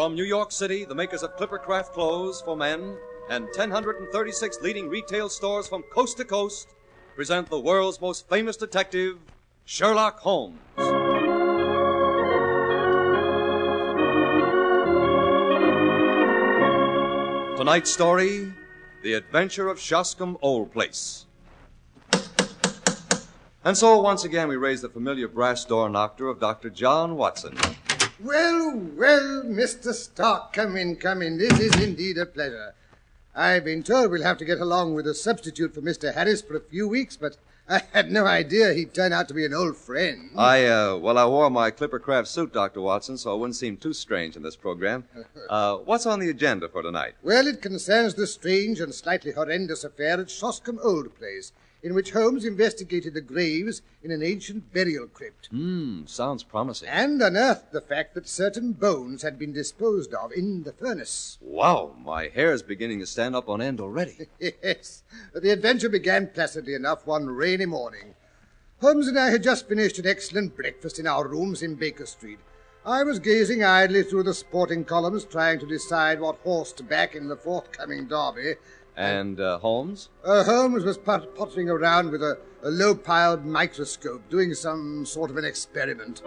From New York City, the makers of Clippercraft clothes for men and 1,036 leading retail stores from coast to coast present the world's most famous detective, Sherlock Holmes. Tonight's story, The Adventure of Shoscombe Old Place. And so, once again, we raise the familiar brass door knocker of Dr. John Watson. Well, Mr. Stark, come in. This is indeed a pleasure. I've been told we'll have to get along with a substitute for Mr. Harris for a few weeks, but I had no idea he'd turn out to be an old friend. I wore my Clippercraft suit, Dr. Watson, so it wouldn't seem too strange in this program. What's on the agenda for tonight? Well, it concerns the strange and slightly horrendous affair at Shoscombe Old Place, in which Holmes investigated the graves in an ancient burial crypt. Sounds promising. And unearthed the fact that certain bones had been disposed of in the furnace. Wow, my hair's beginning to stand up on end already. Yes. The adventure began placidly enough one rainy morning. Holmes and I had just finished an excellent breakfast in our rooms in Baker Street. I was gazing idly through the sporting columns, trying to decide what horse to back in the forthcoming derby. And Holmes? Holmes was pottering around with a low-piled microscope, doing some sort of an experiment.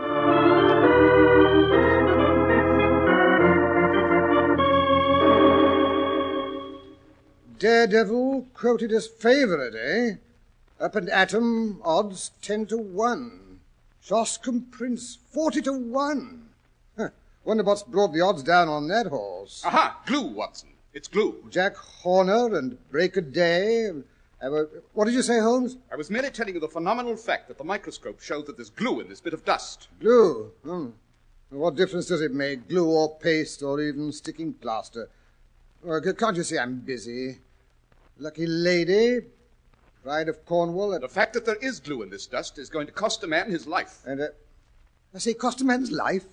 Daredevil quoted as favourite, eh? Up and Atom, odds 10-1. Shoscombe Prince, 40-1. Wonder what's brought the odds down on that horse. Aha! Glue, Watson. It's glue. Jack Horner and Break a Day. What did you say, Holmes? I was merely telling you the phenomenal fact that the microscope showed that there's glue in this bit of dust. Glue? What difference does it make? Glue or paste or even sticking plaster? Can't you see I'm busy? Lucky lady, pride of Cornwall. The fact that there is glue in this dust is going to cost a man his life. And, I say, cost a man's life?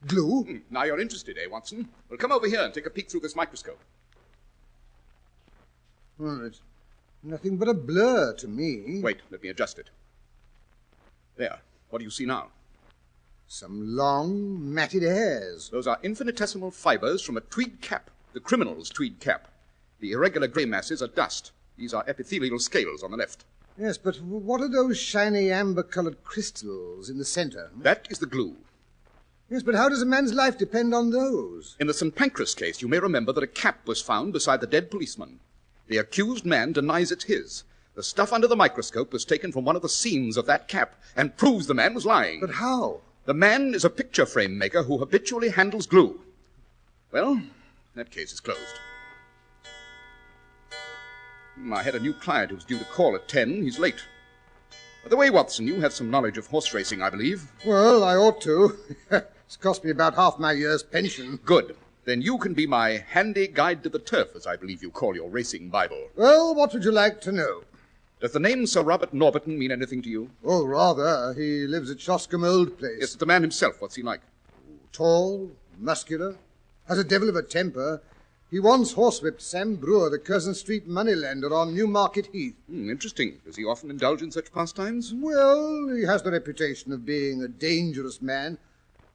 Glue? Now you're interested, eh, Watson? Well, come over here and take a peek through this microscope. Well, it's nothing but a blur to me. Wait, let me adjust it. There. What do you see now? Some long, matted hairs. Those are infinitesimal fibers from a tweed cap, the criminal's tweed cap. The irregular grey masses are dust. These are epithelial scales on the left. Yes, but what are those shiny amber-coloured crystals in the centre? That is the glue. Yes, but how does a man's life depend on those? In the St. Pancras case, you may remember that a cap was found beside the dead policeman. The accused man denies it's his. The stuff under the microscope was taken from one of the seams of that cap and proves the man was lying. But how? The man is a picture frame maker who habitually handles glue. Well, that case is closed. I had a new client who's due to call at 10. He's late. By the way, Watson, you have some knowledge of horse racing, I believe. Well, I ought to. It's cost me about half my year's pension. Good. Then you can be my handy guide to the turf, as I believe you call your racing Bible. Well, what would you like to know? Does the name Sir Robert Norberton mean anything to you? Oh, rather. He lives at Shoscombe Old Place. Yes, the man himself. What's he like? Tall, muscular, has a devil of a temper. He once horsewhipped Sam Brewer, the Curzon Street moneylender on Newmarket Heath. Interesting. Does he often indulge in such pastimes? Well, he has the reputation of being a dangerous man,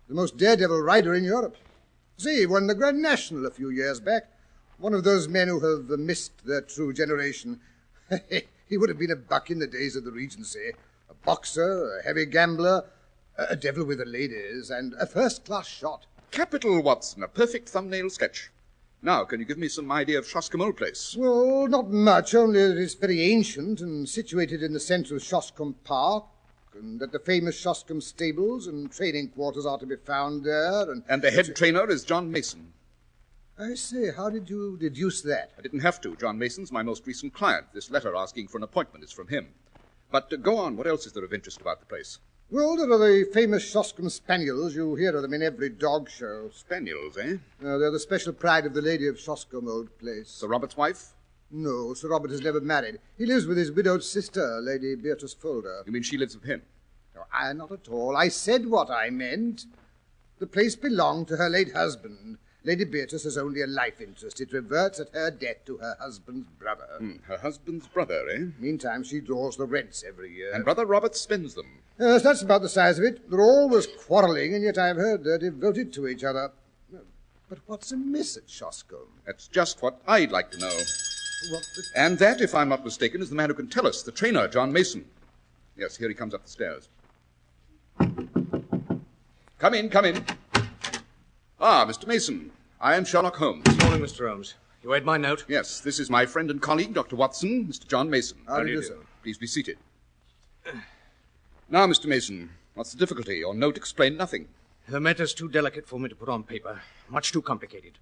the most daredevil rider in Europe. See, he won the Grand National a few years back. One of those men who have missed their true generation. He would have been a buck in the days of the Regency. A boxer, a heavy gambler, a devil with the ladies, and a first-class shot. Capital, Watson. A perfect thumbnail sketch. Now, can you give me some idea of Shoscombe Old Place? Well, not much, only that it's very ancient and situated in the centre of Shoscombe Park, and that the famous Shoscombe stables and training quarters are to be found there. And the head trainer is John Mason. I say, how did you deduce that? I didn't have to. John Mason's my most recent client. This letter asking for an appointment is from him. But go on. What else is there of interest about the place? Well, there are the famous Shoscombe Spaniels. You hear of them in every dog show. Spaniels, eh? They're the special pride of the lady of Shoscombe Old Place. Sir Robert's wife? No, Sir Robert has never married. He lives with his widowed sister, Lady Beatrice Folder. You mean she lives with him? No, not at all. I said what I meant. The place belonged to her late husband. Lady Beatrice is only a life interest. It reverts at her death to her husband's brother. Her husband's brother, eh? Meantime, she draws the rents every year. And Brother Robert spends them. Yes, that's about the size of it. They're always quarrelling, and yet I've heard they're devoted to each other. But what's amiss at Shoscombe? That's just what I'd like to know. And that, if I'm not mistaken, is the man who can tell us, the trainer, John Mason. Yes, here he comes up the stairs. Come in, come in. Ah, Mr. Mason, I am Sherlock Holmes. Good morning, Mr. Holmes. You read my note? Yes, this is my friend and colleague, Dr. Watson, Mr. John Mason. How do you do, sir? Please be seated. Now, Mr. Mason, what's the difficulty? Your note explained nothing. The matter's too delicate for me to put on paper. Much too complicated.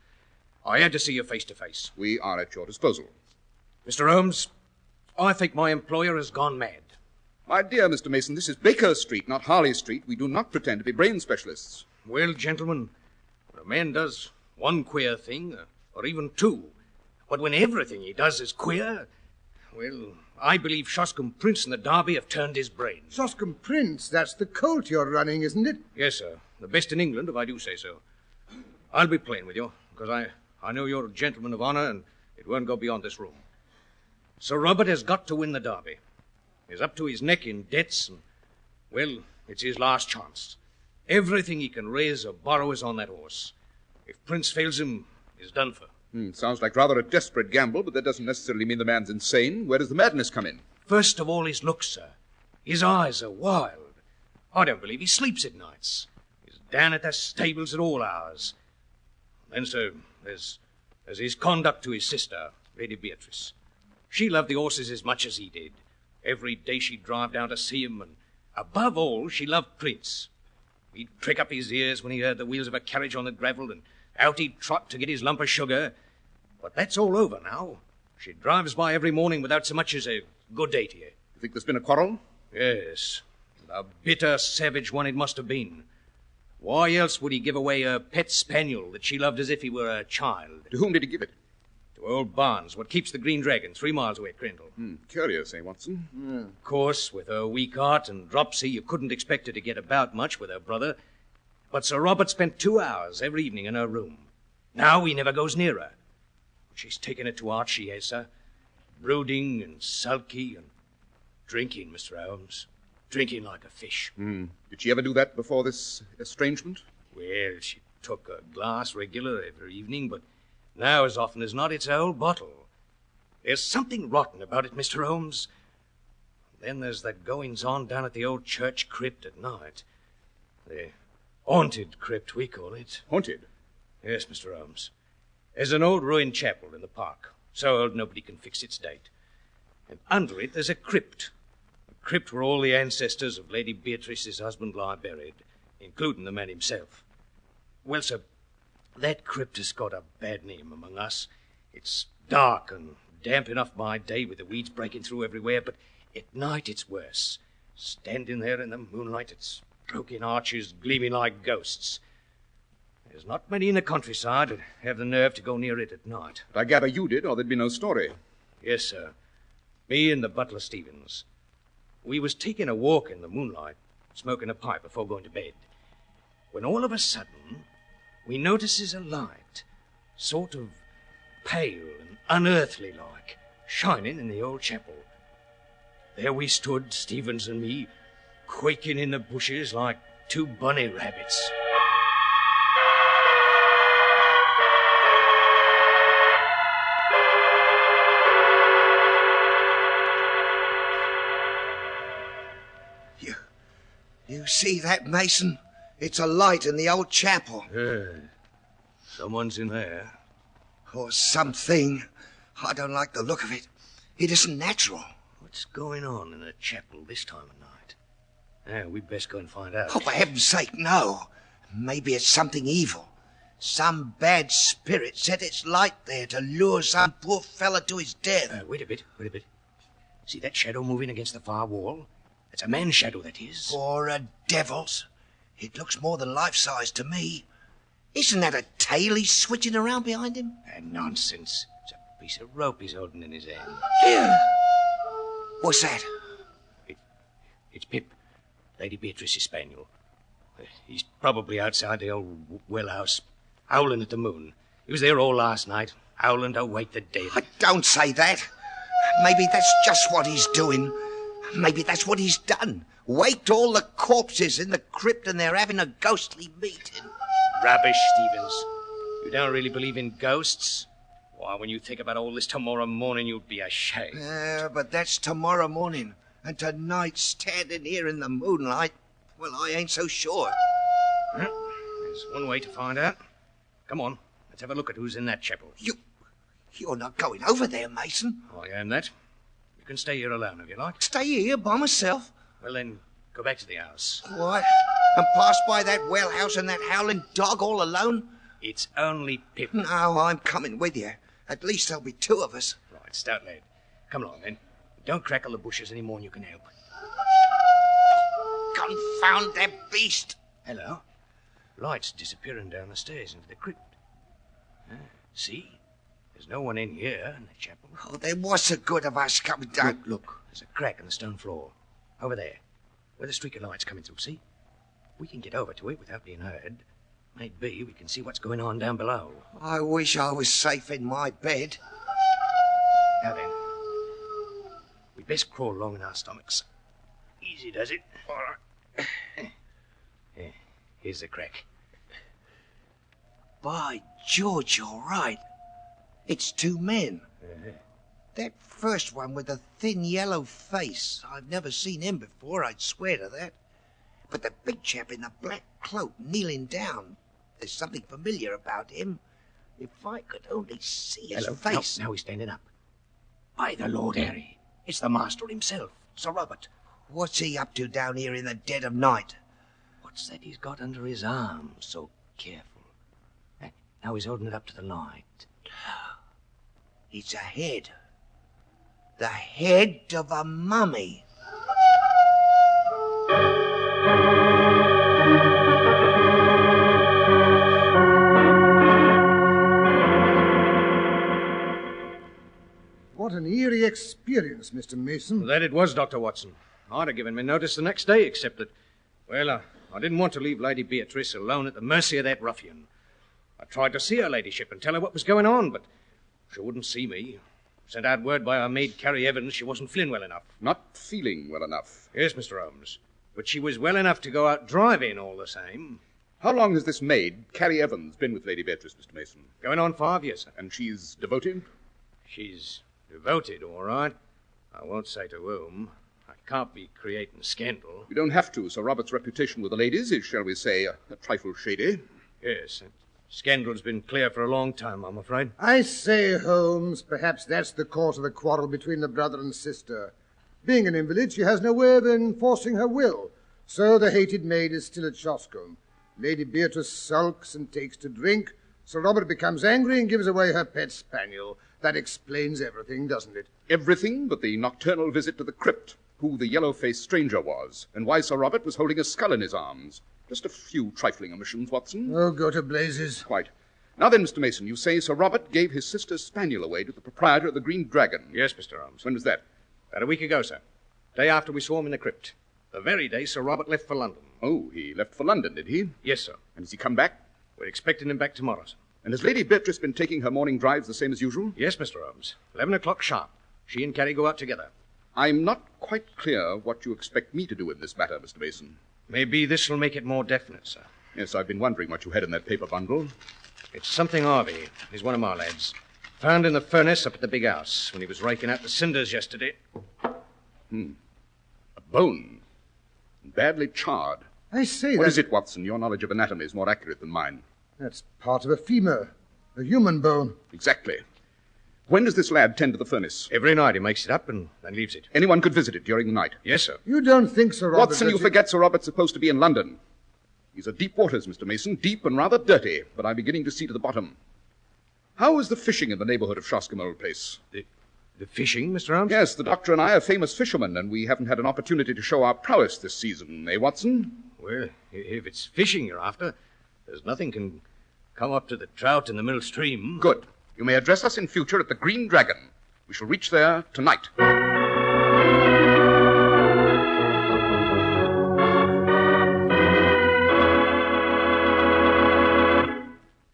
I had to see you face to face. We are at your disposal. Mr. Holmes, I think my employer has gone mad. My dear Mr. Mason, this is Baker Street, not Harley Street. We do not pretend to be brain specialists. Well, gentlemen, when a man does one queer thing, or even two, but when everything he does is queer, well, I believe Shoscombe Prince and the Derby have turned his brain. Shoscombe Prince, that's the colt you're running, isn't it? Yes, sir. The best in England, if I do say so. I'll be plain with you, because I know you're a gentleman of honor, and it won't go beyond this room. Sir Robert has got to win the Derby. He's up to his neck in debts, and, well, it's his last chance. Everything he can raise or borrow is on that horse. If Prince fails him, he's done for. Sounds like rather a desperate gamble, but that doesn't necessarily mean the man's insane. Where does the madness come in? First of all, his looks, sir. His eyes are wild. I don't believe he sleeps at nights. He's down at the stables at all hours. Then, sir, there's his conduct to his sister, Lady Beatrice. She loved the horses as much as he did. Every day she'd drive down to see him, and above all, she loved Prince. He'd prick up his ears when he heard the wheels of a carriage on the gravel, and out he'd trot to get his lump of sugar. But that's all over now. She drives by every morning without so much as a good day to you. You think there's been a quarrel? Yes. A bitter, savage one it must have been. Why else would he give away a pet spaniel that she loved as if he were a child? To whom did he give it? To old Barnes, what keeps the Green Dragon, 3 miles away at Crendell. Curious, eh, Watson? Of course, with her weak heart and dropsy, you couldn't expect her to get about much with her brother. But Sir Robert spent 2 hours every evening in her room. Now he never goes near her. She's taken it to heart, she has, sir. Brooding and sulky and drinking, Mr. Holmes. Drinking like a fish. Did she ever do that before this estrangement? Well, she took a glass regular every evening, but now, as often as not, it's a whole bottle. There's something rotten about it, Mr. Holmes. Then there's that goings-on down at the old church crypt at night. The haunted crypt, we call it. Haunted? Yes, Mr. Holmes. There's an old ruined chapel in the park, so old nobody can fix its date. And under it there's a crypt. A crypt where all the ancestors of Lady Beatrice's husband lie buried, including the man himself. Well, sir, that crypt has got a bad name among us. It's dark and damp enough by day with the weeds breaking through everywhere, but at night it's worse. Standing there in the moonlight, its broken arches gleaming like ghosts. There's not many in the countryside that have the nerve to go near it at night. But I gather you did, or there'd be no story. Yes, sir. Me and the butler Stevens. We was taking a walk in the moonlight, smoking a pipe before going to bed, when all of a sudden we notices a light, sort of pale and unearthly like, shining in the old chapel. There we stood, Stevens and me, quaking in the bushes like 2 bunny rabbits. You see that, Mason? It's a light in the old chapel. Someone's in there. Or something. I don't like the look of it. It isn't natural. What's going on in the chapel this time of night? We'd best go and find out. Oh, for heaven's sake, no. Maybe it's something evil. Some bad spirit set its light there to lure some poor fella to his death. Wait a bit. See that shadow moving against the far wall? It's a man's shadow, that is. Or a devil's. It looks more than life-size to me. Isn't that a tail he's switching around behind him? Nonsense. It's a piece of rope he's holding in his hand. Here. What's that? It's Pip, Lady Beatrice's spaniel. He's probably outside the old well house, howling at the moon. He was there all last night, howling to wake the dead. Don't say that. Maybe that's just what he's doing. Maybe that's what he's done. Waked all the corpses in the crypt and they're having a ghostly meeting. Rubbish, Stevens. You don't really believe in ghosts? Why, when you think about all this tomorrow morning, you'd be ashamed. But that's tomorrow morning. And tonight, standing here in the moonlight, well, I ain't so sure. There's one way to find out. Come on, let's have a look at who's in that chapel. You're not going over there, Mason. I am that. You can stay here alone if you like. Stay here by myself. Well, then, go back to the house. What? And pass by that well house and that howling dog all alone? It's only Pip. No, I'm coming with you. At least there'll be two of us. Right, stout lad. Come along, then. Don't crackle the bushes any more than you can help. Confound that beast! Hello. Light's disappearing down the stairs into the crypt. See? There's no one in here in the chapel. Oh, then what's the good of us coming down? Look. There's a crack in the stone floor. Over there. Where the streak of light's coming through, see? We can get over to it without being heard. Maybe we can see what's going on down below. I wish I was safe in my bed. Now then. We'd best crawl along in our stomachs. Easy does it. All right. Yeah, here's the crack. By George, you're right. It's two men. That first one with the thin yellow face. I've never seen him before, I'd swear to that. But the big chap in the black cloak kneeling down, there's something familiar about him. If I could only see his face. Now he's standing up. By the Lord Harry, it's the master himself, Sir Robert. What's he up to down here in the dead of night? What's that he's got under his arm, so careful? Now he's holding it up to the light. It's a head. The head of a mummy. What an eerie experience, Mr. Mason. That it was, Dr. Watson. I'd have given me notice the next day, except that, well, I didn't want to leave Lady Beatrice alone at the mercy of that ruffian. I tried to see her ladyship and tell her what was going on, but she wouldn't see me. Sent out word by our maid, Carrie Evans, she wasn't feeling well enough. Not feeling well enough? Yes, Mr. Holmes. But she was well enough to go out driving all the same. How long has this maid, Carrie Evans, been with Lady Beatrice, Mr. Mason? Going on 5 years, sir. And she's devoted? She's devoted, all right. I won't say to whom. I can't be creating scandal. You don't have to. Sir Robert's reputation with the ladies is, shall we say, a trifle shady. Yes, and scandal's been clear for a long time, I'm afraid. I say, Holmes, perhaps that's the cause of the quarrel between the brother and sister. Being an invalid, she has no way of enforcing her will. So the hated maid is still at Shoscombe. Lady Beatrice sulks and takes to drink. Sir Robert becomes angry and gives away her pet spaniel. That explains everything, doesn't it? Everything but the nocturnal visit to the crypt, who the yellow-faced stranger was, and why Sir Robert was holding a skull in his arms. Just a few trifling omissions, Watson. Oh, go to blazes. Quite. Now then, Mr. Mason, you say Sir Robert gave his sister's spaniel away to the proprietor of the Green Dragon. Yes, Mr. Holmes. When was that? About a week ago, sir. Day after we saw him in the crypt. The very day Sir Robert left for London. Oh, he left for London, did he? Yes, sir. And has he come back? We're expecting him back tomorrow, sir. And has Lady Beatrice been taking her morning drives the same as usual? Yes, Mr. Holmes. 11 o'clock sharp. She and Carrie go out together. I'm not quite clear what you expect me to do in this matter, Mr. Mason. Maybe this will make it more definite, sir. Yes, I've been wondering what you had in that paper bundle. It's something Harvey. He's one of my lads. Found in the furnace up at the big house when he was raking out the cinders yesterday. A bone. Badly charred. I say, What is it, Watson? Your knowledge of anatomy is more accurate than mine. That's part of a femur. A human bone. Exactly. When does this lad tend to the furnace? Every night he makes it up and then leaves it. Anyone could visit it during the night. Yes, sir. You don't think Sir Robert... Watson, you forget Sir Robert's supposed to be in London. These are deep waters, Mr. Mason. Deep and rather dirty, but I'm beginning to see to the bottom. How is the fishing in the neighborhood of Shoscombe Old Place? The fishing, Mr. Holmes? Yes, the doctor and I are famous fishermen, and we haven't had an opportunity to show our prowess this season, eh, Watson? Well, if it's fishing you're after, there's nothing can come up to the trout in the middle stream. Good. You may address us in future at the Green Dragon. We shall reach there tonight.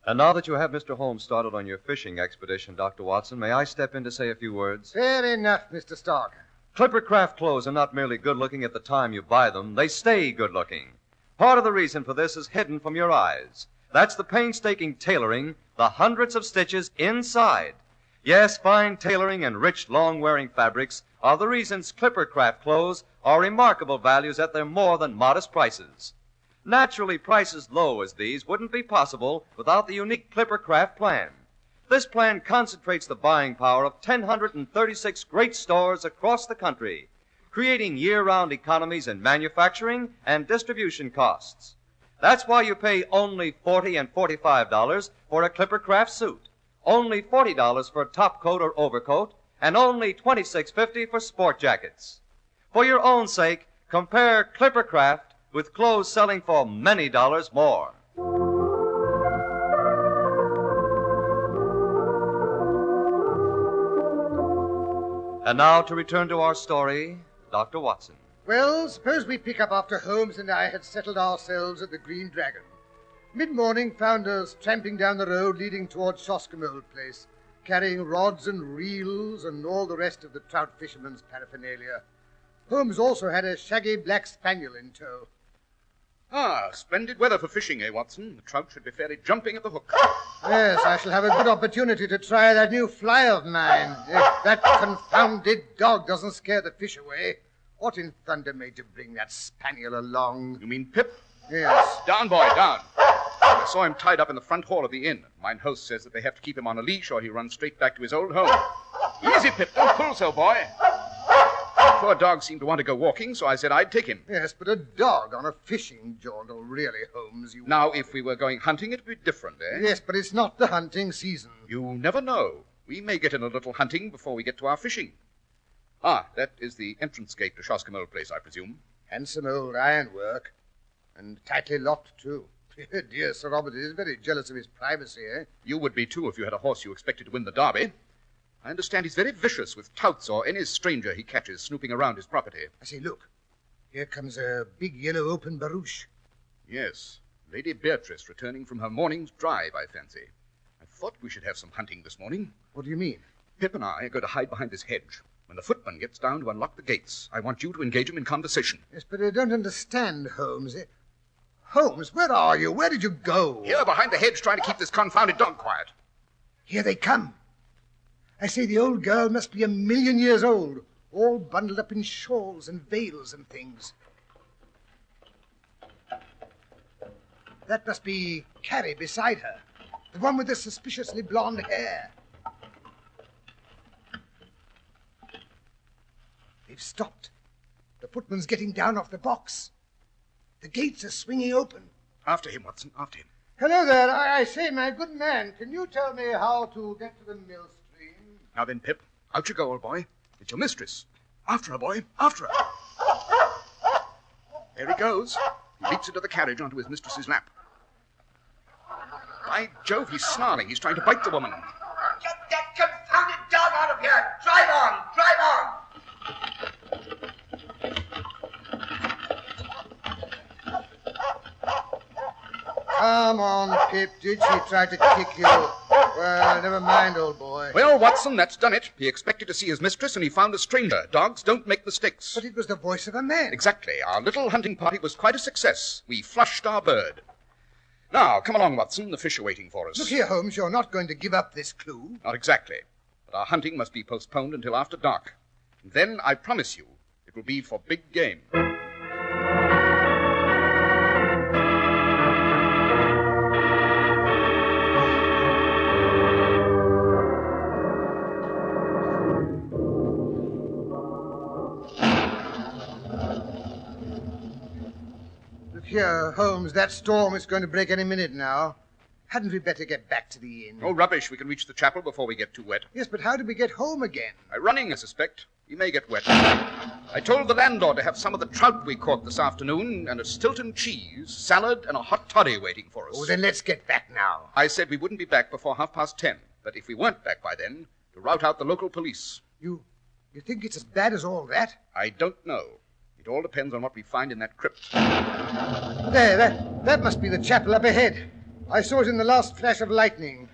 And now that you have Mr. Holmes started on your fishing expedition, Dr. Watson, may I step in to say a few words? Fair enough, Mr. Stark. Clipper craft clothes are not merely good-looking at the time you buy them. They stay good-looking. Part of the reason for this is hidden from your eyes. That's the painstaking tailoring, the hundreds of stitches inside. Yes, fine tailoring and rich, long-wearing fabrics are the reasons Clipper Craft clothes are remarkable values at their more than modest prices. Naturally, prices low as these wouldn't be possible without the unique Clipper Craft plan. This plan concentrates the buying power of 1,036 great stores across the country, creating year-round economies in manufacturing and distribution costs. That's why you pay only $40 and $45 for a Clipper Craft suit, only $40 for a top coat or overcoat, and only $26.50 for sport jackets. For your own sake, compare Clipper Craft with clothes selling for many dollars more. And now to return to our story, Dr. Watson. Well, suppose we pick up after Holmes and I had settled ourselves at the Green Dragon. Mid-morning found us tramping down the road leading towards Shoscombe place, carrying rods and reels and all the rest of the trout fisherman's paraphernalia. Holmes also had a shaggy black spaniel in tow. Ah, splendid weather for fishing, eh, Watson? The trout should be fairly jumping at the hook. Yes, I shall have a good opportunity to try that new fly of mine. If that confounded dog doesn't scare the fish away. What in thunder made you bring that spaniel along? You mean Pip? Yes. Down, boy, down. I saw him tied up in the front hall of the inn. Mine host says that they have to keep him on a leash or he runs straight back to his old home. Easy, Pip, don't pull so, boy. The poor dog seemed to want to go walking, so I said I'd take him. Yes, but a dog on a fishing jaunt, oh, really, Holmes, you... Now, if we were going hunting, it would be different, eh? Yes, but it's not the hunting season. You never know. We may get in a little hunting before we get to our fishing. Ah, that is the entrance gate to Shoscombe place, I presume. Handsome old ironwork. And tightly locked, too. Dear Sir Robert is very jealous of his privacy, eh? You would be, too, if you had a horse you expected to win the Derby. I understand he's very vicious with touts or any stranger he catches snooping around his property. I say, look. Here comes a big yellow open barouche. Yes, Lady Beatrice returning from her morning's drive, I fancy. I thought we should have some hunting this morning. What do you mean? Pip and I are going to hide behind this hedge. When the footman gets down to unlock the gates, I want you to engage him in conversation. Yes, but I don't understand, Holmes. Holmes, where are you? Where did you go? Here, behind the hedge, trying to keep this confounded dog quiet. Here they come. I say the old girl must be 1,000,000 years old, all bundled up in shawls and veils and things. That must be Carrie beside her, the one with the suspiciously blonde hair. They've stopped. The footman's getting down off the box. The gates are swinging open. After him, Watson, after him. Hello there. I say, my good man, can you tell me how to get to the mill stream? Now then, Pip, out you go, old boy. It's your mistress. After her, boy, after her. There he goes. He leaps into the carriage onto his mistress's lap. By Jove, he's snarling. He's trying to bite the woman. Get that confounded dog out of here! Drive on! Drive on! Come on, Pip. Did she try to kick you? Well, never mind, old boy. Well, Watson, that's done it. He expected to see his mistress, and he found a stranger. Dogs don't make mistakes. But it was the voice of a man. Exactly. Our little hunting party was quite a success. We flushed our bird. Now, come along, Watson. The fish are waiting for us. Look here, Holmes. You're not going to give up this clue. Not exactly. But our hunting must be postponed until after dark. And then, I promise you, it will be for big game. Here, Holmes, that storm is going to break any minute now. Hadn't we better get back to the inn? Oh, rubbish. We can reach the chapel before we get too wet. Yes, but how do we get home again? By running, I suspect. We may get wet. I told the landlord to have some of the trout we caught this afternoon and a Stilton cheese, salad, and a hot toddy waiting for us. Oh, then let's get back now. I said we wouldn't be back before 10:30, but if we weren't back by then, to rout out the local police. You think it's as bad as all that? I don't know. It all depends on what we find in that crypt. There, that must be the chapel up ahead. I saw it in the last flash of lightning.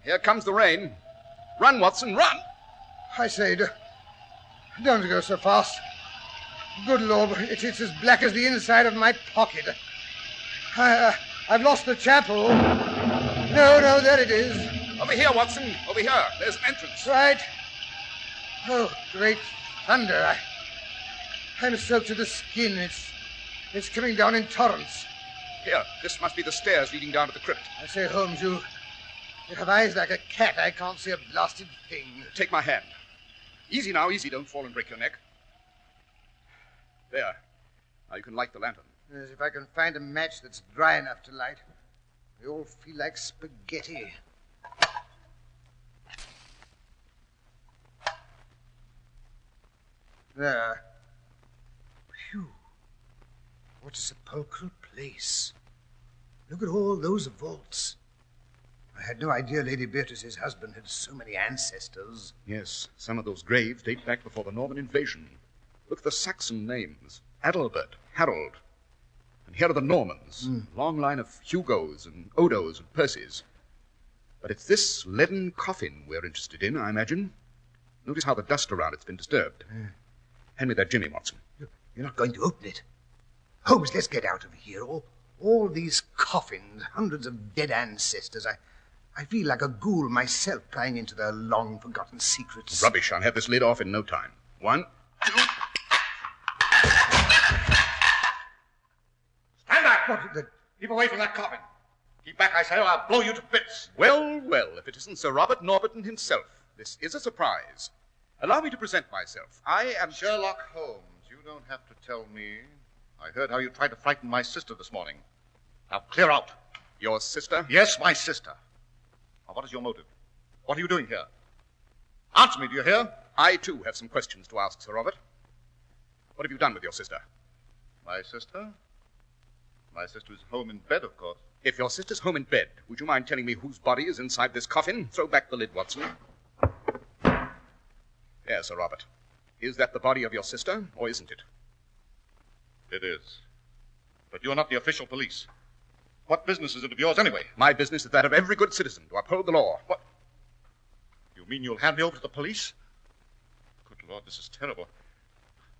Here comes the rain. Run, Watson, run! I say, don't go so fast. Good Lord, it's as black as the inside of my pocket. I've lost the chapel. No, there it is. Over here, Watson. Over here. There's an entrance. Right. Oh, great thunder. I'm soaked to the skin. It's coming down in torrents. Here, this must be the stairs leading down to the crypt. I say, Holmes, you have eyes like a cat. I can't see a blasted thing. Take my hand. Easy now, easy. Don't fall and break your neck. There. Now you can light the lantern. As if I can find a match that's dry enough to light. They all feel like spaghetti. There. Phew. What a sepulchral place. Look at all those vaults. I had no idea Lady Beatrice's husband had so many ancestors. Yes, some of those graves date back before the Norman invasion. Look at the Saxon names. Adalbert, Harold. And here are the Normans. Long line of Hugos and Odos and Percys. But it's this leaden coffin we're interested in, I imagine. Notice how the dust around it's been disturbed. Hand me that jimmy, Watson. You're not going to open it. Holmes, let's get out of here. All these coffins, hundreds of dead ancestors. I feel like a ghoul myself prying into their long-forgotten secrets. Rubbish. I'll have this lid off in no time. 1, 2... Stand back! What the... Keep away from that coffin. Keep back, I say, or I'll blow you to bits. Well, if it isn't Sir Robert Norberton himself. This is a surprise. Allow me to present myself. I am... Sherlock Holmes, you don't have to tell me. I heard how you tried to frighten my sister this morning. Now, clear out. Your sister? Yes, my sister. Now, what is your motive? What are you doing here? Answer me, do you hear? I, too, have some questions to ask, Sir Robert. What have you done with your sister? My sister? My sister is home in bed, of course. If your sister's home in bed, would you mind telling me whose body is inside this coffin? Throw back the lid, Watson. There, Sir Robert. Is that the body of your sister, or isn't it? It is. But you're not the official police. What business is it of yours, anyway? My business is that of every good citizen, to uphold the law. What? You mean you'll hand me over to the police? Good Lord, this is terrible.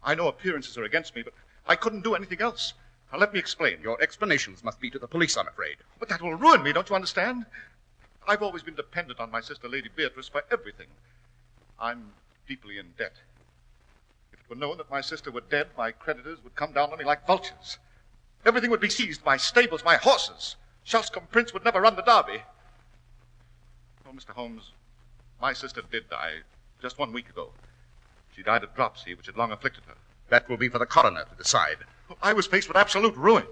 I know appearances are against me, but I couldn't do anything else. Now, let me explain. Your explanations must be to the police, I'm afraid. But that will ruin me, don't you understand? I've always been dependent on my sister, Lady Beatrice, for everything. I'm deeply in debt. If it were known that my sister were dead, my creditors would come down on me like vultures. Everything would be seized, my stables, my horses. Shoscombe Prince would never run the Derby. Oh, Mr. Holmes, my sister did die just 1 week ago. She died of dropsy, which had long afflicted her. That will be for the coroner to decide. I was faced with absolute ruin.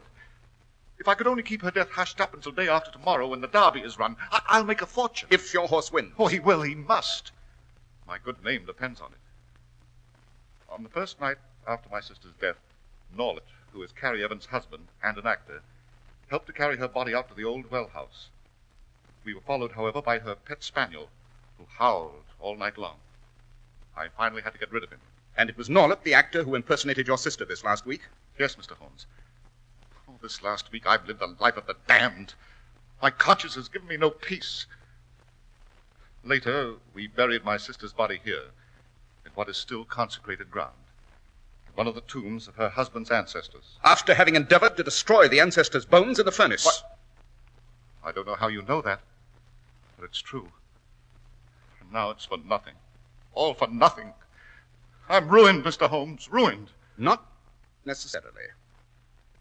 If I could only keep her death hushed up until day after tomorrow when the Derby is run, I'll make a fortune. If your horse wins. Oh, he will, he must. My good name depends on it. On the first night after my sister's death, Norlet, who is Carrie Evans' husband and an actor, helped to carry her body out to the old well house. We were followed, however, by her pet spaniel, who howled all night long. I finally had to get rid of him. And it was Norlet, the actor, who impersonated your sister this last week? Yes, Mr. Holmes. Oh, this last week I've lived the life of the damned. My conscience has given me no peace. Later, we buried my sister's body here, in what is still consecrated ground. One of the tombs of her husband's ancestors. After having endeavored to destroy the ancestors' bones in the furnace. What? I don't know how you know that, but it's true. And now it's for nothing. All for nothing. I'm ruined, Mr. Holmes, ruined. Not necessarily.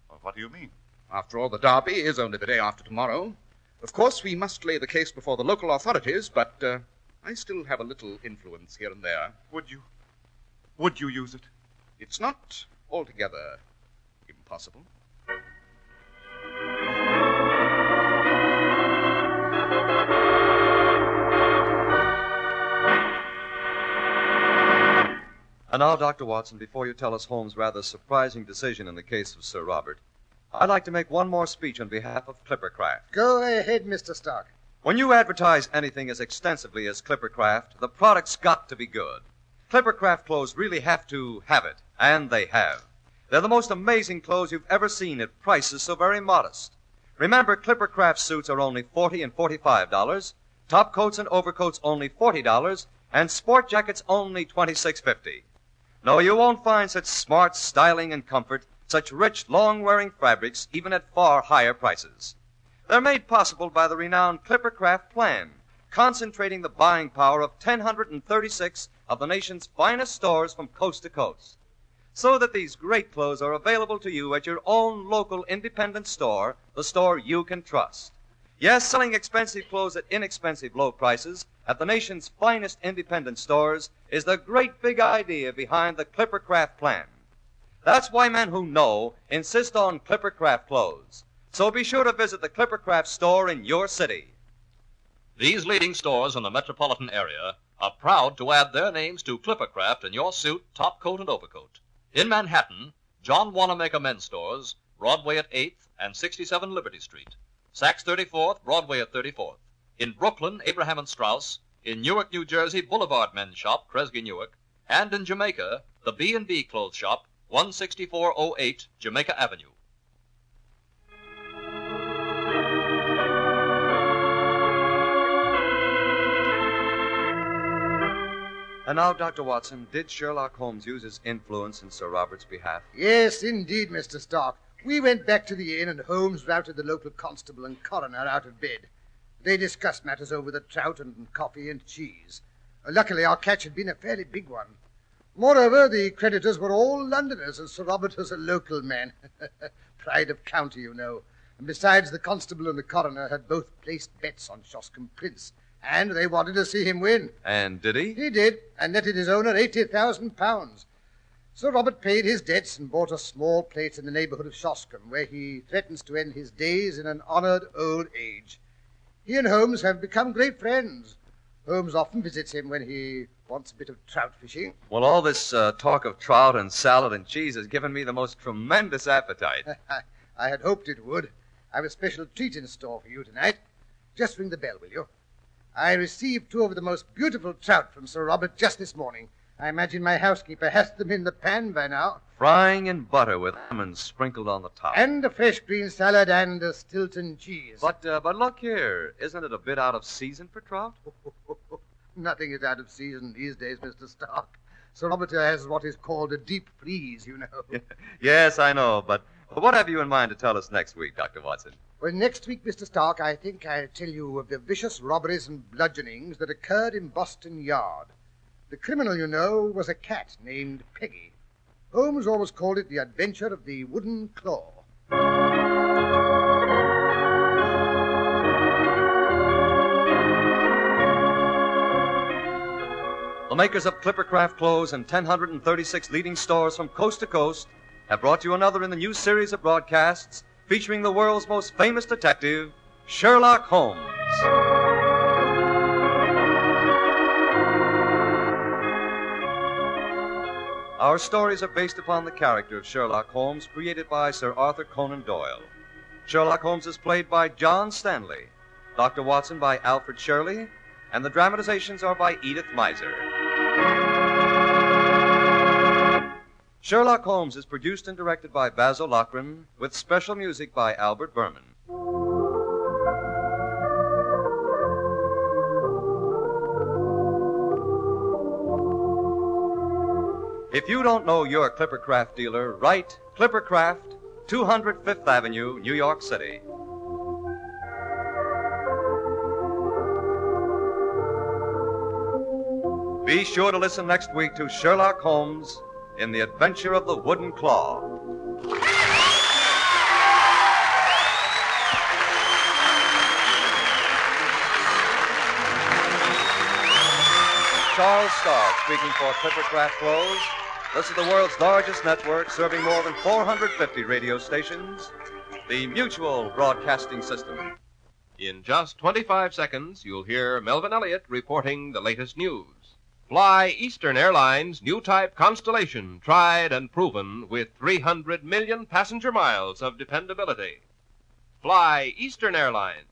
Well, what do you mean? After all, the Derby is only the day after tomorrow. Of course, we must lay the case before the local authorities, but I still have a little influence here and there. Would you? Would you use it? It's not altogether impossible. And now, Dr. Watson, before you tell us Holmes' rather surprising decision in the case of Sir Robert, I'd like to make one more speech on behalf of Clippercraft. Go ahead, Mr. Stark. When you advertise anything as extensively as Clippercraft, the product's got to be good. Clippercraft clothes really have to have it, and they have. They're the most amazing clothes you've ever seen at prices so very modest. Remember, Clippercraft suits are only $40 and $45, top coats and overcoats only $40, and sport jackets only $26.50. No, you won't find such smart styling and comfort, such rich, long-wearing fabrics, even at far higher prices. They're made possible by the renowned Clippercraft plan, concentrating the buying power of 1,036 of the nation's finest stores from coast to coast, so that these great clothes are available to you at your own local independent store, the store you can trust. Yes, selling expensive clothes at inexpensive low prices at the nation's finest independent stores is the great big idea behind the Clippercraft plan. That's why men who know insist on Clippercraft clothes. So be sure to visit the Clippercraft store in your city. These leading stores in the metropolitan area are proud to add their names to Clippercraft in your suit, top coat, and overcoat. In Manhattan, John Wanamaker Men's Stores, Broadway at 8th and 67 Liberty Street. Saks 34th, Broadway at 34th. In Brooklyn, Abraham and Straus. In Newark, New Jersey, Boulevard Men's Shop, Kresge Newark. And in Jamaica, the B&B Clothes Shop, 16408 Jamaica Avenue. And now, Dr. Watson, did Sherlock Holmes use his influence in Sir Robert's behalf? Yes, indeed, Mr. Stark. We went back to the inn, and Holmes routed the local constable and coroner out of bed. They discussed matters over the trout and coffee and cheese. Luckily, our catch had been a fairly big one. Moreover, the creditors were all Londoners, and Sir Robert was a local man. Pride of county, you know. And besides, the constable and the coroner had both placed bets on Shoscombe Prince, and they wanted to see him win. And did he? He did, and netted his owner £80,000. Sir Robert paid his debts and bought a small place in the neighbourhood of Shoscombe, where he threatens to end his days in an honoured old age. He and Holmes have become great friends. Holmes often visits him when he wants a bit of trout fishing. Well, all this talk of trout and salad and cheese has given me the most tremendous appetite. I had hoped it would. I've a special treat in store for you tonight. Just ring the bell, will you? I received 2 of the most beautiful trout from Sir Robert just this morning. I imagine my housekeeper has them in the pan by now. Frying in butter with lemons sprinkled on the top. And a fresh green salad and a Stilton cheese. But look here, isn't it a bit out of season for trout? Nothing is out of season these days, Mr. Stark. Sir Robert has what is called a deep freeze, you know. Yes, I know, but what have you in mind to tell us next week, Dr. Watson? Well, next week, Mr. Stark, I think I'll tell you of the vicious robberies and bludgeonings that occurred in Boston Yard. The criminal, you know, was a cat named Peggy. Holmes always called it the adventure of the wooden claw. The makers of Clippercraft clothes and 1,036 leading stores from coast to coast have brought you another in the new series of broadcasts featuring the world's most famous detective, Sherlock Holmes. Our stories are based upon the character of Sherlock Holmes created by Sir Arthur Conan Doyle. Sherlock Holmes is played by John Stanley, Dr. Watson by Alfred Shirley, and the dramatizations are by Edith Meiser. Sherlock Holmes is produced and directed by Basil Lochran, with special music by Albert Berman. If you don't know your Clippercraft dealer, write Clippercraft, 200 Fifth Avenue, New York City. Be sure to listen next week to Sherlock Holmes in the Adventure of the Wooden Claw. Charles Starr speaking for Clippercraft Clothes. This is the world's largest network, serving more than 450 radio stations. The Mutual Broadcasting System. In just 25 seconds, you'll hear Melvin Elliott reporting the latest news. Fly Eastern Airlines' new type Constellation, tried and proven with 300 million passenger miles of dependability. Fly Eastern Airlines.